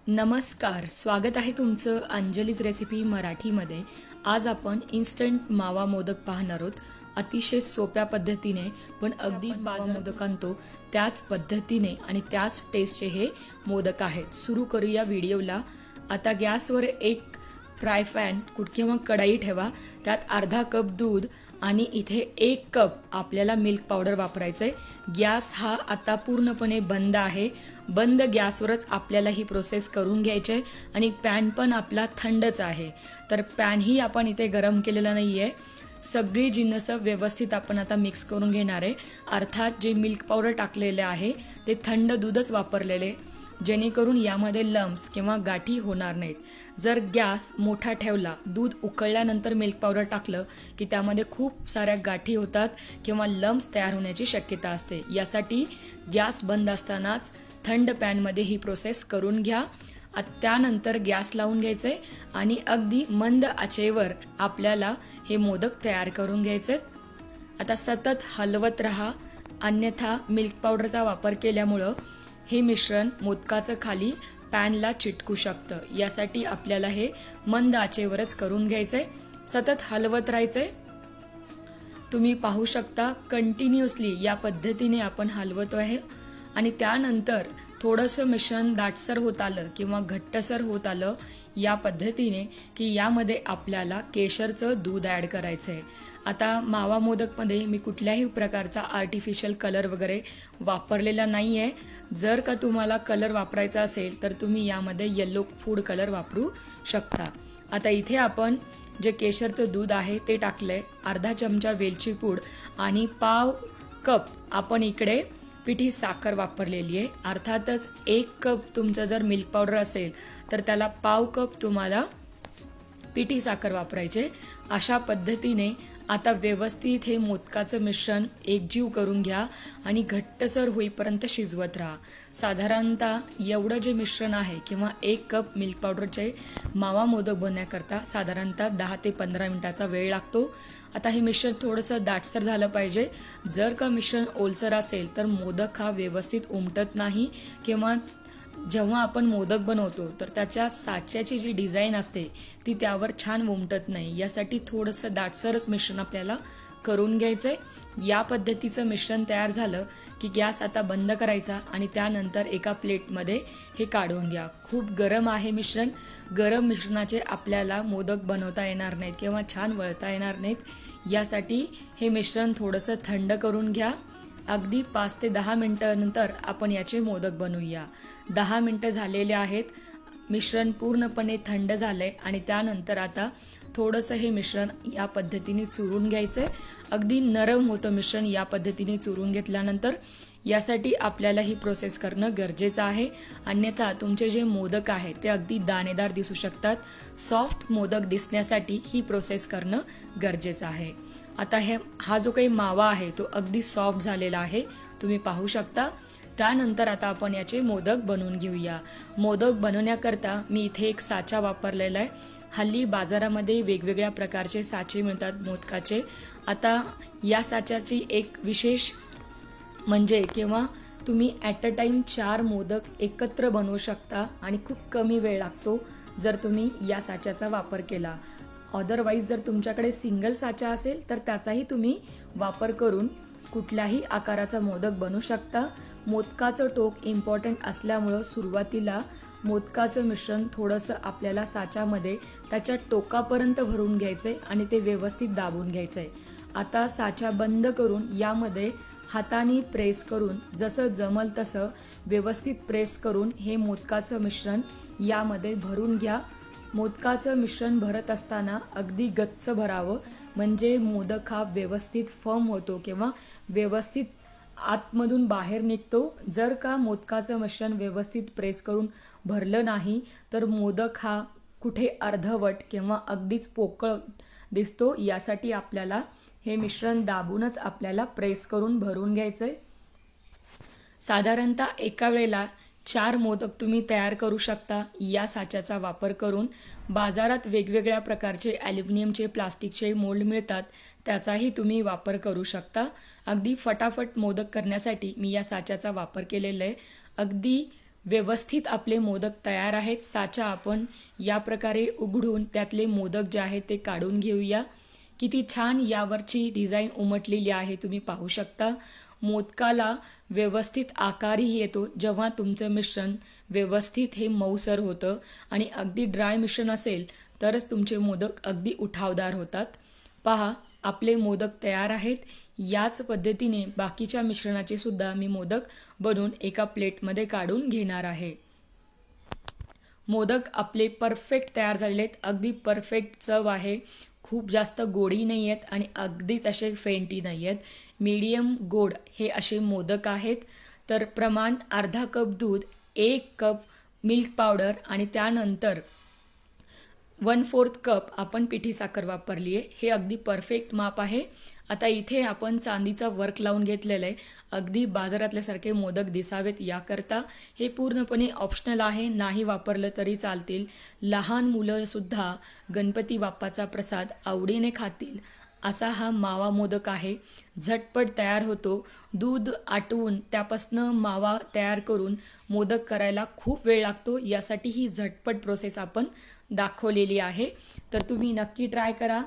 नमस्कार, स्वागत आहे तुमचं अंजलीज रेसिपी मराठीमध्ये। आज आपण इन्स्टंट मावा मोदक पाहणार आहोत। अतिशय सोप्या पद्धतीने पण अगदी मावा मोदक आणतो त्याच पद्धतीने आणि त्याच टेस्टचे हे मोदक आहेत। सुरू करूया व्हिडिओला। आता गॅसवर एक फ्राय पॅन किंवा कढई ठेवा, त्यात अर्धा कप दूध आणि इथे 1 कप आपल्याला मिल्क पावडर वापरायचंय। गॅस हा आता पूर्णपणे बंद आहे। बंद गॅसवरच आपल्याला ही प्रोसेस करून घ्यायची आहे आणि पॅन पण आपला थंडच आहे। तर पॅन ही आपण इथे गरम केलेला नाहीये। सगळी जिन्नस व्यवस्थित आपण आता मिक्स करून घेणार आहे। अर्थात जे मिल्क पावडर टाकलेले आहे ते थंड दूधच वापरलेले, जेणेकरून यामध्ये लम्प्स किंवा गाठी होणार नाहीत। जर गॅस मोठा ठेवला, दूध उकळल्यानंतर मिल्क पावडर टाकलं की त्यामध्ये खूप साऱ्या गाठी होतात किंवा लम्प्स तयार होण्याची शक्यता असते। यासाठी गॅस बंद असतानाच थंड पॅनमध्ये ही प्रोसेस करून घ्या। त्यानंतर गॅस लावून घ्यायचे आणि अगदी मंद आचेवर आपल्याला हे मोदक तयार करून घ्यायचे। आता सतत हलवत राहा, अन्यथा मिल्क पावडरचा वापर केल्यामुळं हे मिश्रण मोदकाचं खाली पॅनला चिटकू शकतं। यासाठी आपल्याला हे मंद आचेवरच करून घ्यायचंय, सतत हलवत राहायचंय। तुम्ही पाहू शकता कंटिन्युअसली या पद्धतीने आपण हलवत आहे आणि त्यानंतर थोडंसं मिश्रण दाटसर होत आलं किंवा घट्टसर होत आलं या पद्धतीने की यामध्ये आपल्याला केशरचं दूध ॲड करायचं आहे। आता मावा मोदकमध्ये मी कुठल्याही प्रकारचा आर्टिफिशियल कलर वगैरे वापरलेला नाही आहे। जर का तुम्हाला कलर वापरायचा असेल तर तुम्ही यामध्ये येलो फूड कलर वापरू शकता। आता इथे आपण जे केशरचं दूध आहे ते टाकलंय, अर्धा चमचा वेलची पूड आणि पाव कप आपण इकडे पिठी साखर वापरलेली आहे। अर्थातच 1 कप तुमचं जर मिल्क पावडर असेल तर त्याला पाव कप तुम्हाला पिठी साखर वापरायचे। अशा पद्धतीने आता व्यवस्थित हे मोदकाचं मिश्रण एकजीव करून घ्या आणि घट्टसर होईपर्यंत शिजवत राहा। साधारणतः एवढं जे मिश्रण आहे किंवा 1 कप मिल्क पावडरचे मावा मोदक बनवण्याकरता साधारणतः 10 ते 15 मिनिटाचा वेळ लागतो। आता हे मिश्रण थोडंसं दाटसर झालं पाहिजे। जर का मिश्रण ओलसर असेल तर मोदक हा व्यवस्थित उमटत नाही किंवा जेव्हा आपण मोदक बनवतो तर त्याच्या साच्याची जी डिझाईन असते ती त्यावर छान उमटत नाही। यासाठी थोडंसं दाटसरच मिश्रण आपल्याला करून घ्यायचंय। या पद्धतीचं मिश्रण तयार झालं की गॅस आता बंद करायचा आणि त्यानंतर एका प्लेटमध्ये हे काढून घ्या। खूप गरम आहे मिश्रण, गरम मिश्रणाचे आपल्याला मोदक बनवता येणार नाहीत किंवा छान वळता येणार नाहीत। यासाठी हे मिश्रण थोडंसं थंड करून घ्या। अगदी 5 ते 10 मिनिटांनंतर आपण याचे मोदक बनवूया। 10 मिनिटं झालेले आहेत, मिश्रण पूर्णपणे थंड झालंय आणि त्यानंतर आता थोडंसं हे मिश्रण या पद्धतीने चुरून घ्यायचंय। अगदी नरम होतं मिश्रण या पद्धतीने चुरून घेतल्यानंतर। यासाठी आपल्याला ही प्रोसेस करणं गरजेचं आहे, अन्यथा तुमचे जे मोदक आहेत ते अगदी दाणेदार दिसू शकतात। सॉफ्ट मोदक दिसण्यासाठी ही प्रोसेस करणं गरजेचं आहे। आता हा जो काही मावा आहे तो अगदी सॉफ्ट झालेला आहे, तुम्ही पाहू शकता। त्यानंतर आता आपण याचे मोदक बनवून घेऊया। मोदक बनवण्याकरता मी इथे एक साचा वापरलेला आहे। हल्ली बाजारामध्ये वेगवेगळ्या प्रकारचे साचे मिळतात मोदकाचे। आता या साच्याची एक विशेष म्हणजे किंवा तुम्ही ॲट अ टाइम 4 मोदक एकत्र बनवू शकता आणि खूप कमी वेळ लागतो जर तुम्ही या साच्याचा वापर केला। अदरवाईज जर तुमच्याकडे सिंगल साचा असेल तर त्याचाही तुम्ही वापर करून कुठल्याही आकाराचा मोदक बनवू शकता। मोदकाचं टोक इम्पॉर्टंट असल्यामुळं सुरुवातीला मोदकाचं मिश्रण थोडंसं आपल्याला साच्यामध्ये त्याच्या टोकापर्यंत भरून घ्यायचंय आणि ते व्यवस्थित दाबून घ्यायचंय। आता साचा बंद करून यामध्ये हाताने प्रेस करून जसं जमल तसं व्यवस्थित प्रेस करून हे मोदकाचं मिश्रण यामध्ये भरून घ्या। मोदकाचं मिश्रण भरत असताना अगदी गच्च भरावं, म्हणजे मोदक हा व्यवस्थित फर्म होतो किंवा व्यवस्थित आतमधून बाहेर निघतो। जर का मोदकाचं मिश्रण व्यवस्थित प्रेस करून भरलं नाही तर मोदक हा कुठे अर्धवट किंवा अगदीच पोकळ दिसतो। यासाठी आपल्याला हे मिश्रण दाबूनच आपल्याला प्रेस करून भरून घ्यायचंय। साधारणतः एका वेळेला 4 मोदक तुम्ही तयार करू शकता या साच्याचा वापर करून। बाजारात वेगवेगळ्या प्रकारचे ॲल्युमिनियमचे, प्लास्टिकचे मोल्ड मिळतात, त्याचाही तुम्ही वापर करू शकता। अगदी फटाफट मोदक करण्यासाठी मी या साच्याचा वापर केलेला आहे। अगदी व्यवस्थित आपले मोदक तयार आहेत. साचा आपण या प्रकारे उघडून त्यातले मोदक जे आहेत ते काढून घेऊया. किती छान यावरची डिझाईन उमटलेली आहे, तुम्ही पाहू शकता. मोदकाला व्यवस्थित आकारही येतो जेव्हा तुमचं मिश्रण व्यवस्थित हे मऊसर होतं. आणि अगदी ड्राय मिश्रण असेल तरच तुमचे मोदक अगदी उठावदार होतात. पहा, आपले मोदक तयार आहेत. याच पद्धतीने बाकीच्या मिश्रणाचे सुद्धा मी मोदक बनवून एका प्लेटमध्ये काढून घेणार आहे. मोदक आपले परफेक्ट तयार झालेले आहेत. अगदी परफेक्ट चव आहे. खूप जास्त गोडी नाही आहेत आणि अगदीच असे फेंटी नाही आहेत. मीडियम गोड हे असे मोदक आहेत. तर प्रमाण अर्धा कप दूध, 1 कप मिल्क पावडर आणि त्यानंतर 1/4 कप आपण पिठी साखर वापरली आहे. हे अगदी परफेक्ट माप आहे. आता इथे आपण चांदीचा वर्क लावून घेतलेलं आहे. अगदी बाजारातल्यासारखे मोदक दिसावेत याकरता. हे पूर्णपणे ऑप्शनल आहे, नाही वापरलं तरी चालतील. लहान मुलंसुद्धा गणपती बाप्पाचा प्रसाद आवडीने खातील असा हा मावा मोदक आहे. झटपट तयार होतो. दूध आटवून त्यापासनं मावा तयार करून मोदक करायला खूप वेळ लागतो. यासाठी ही झटपट प्रोसेस आपण दाखवलेली आहे. तर तुम्ही नक्की ट्राय करा.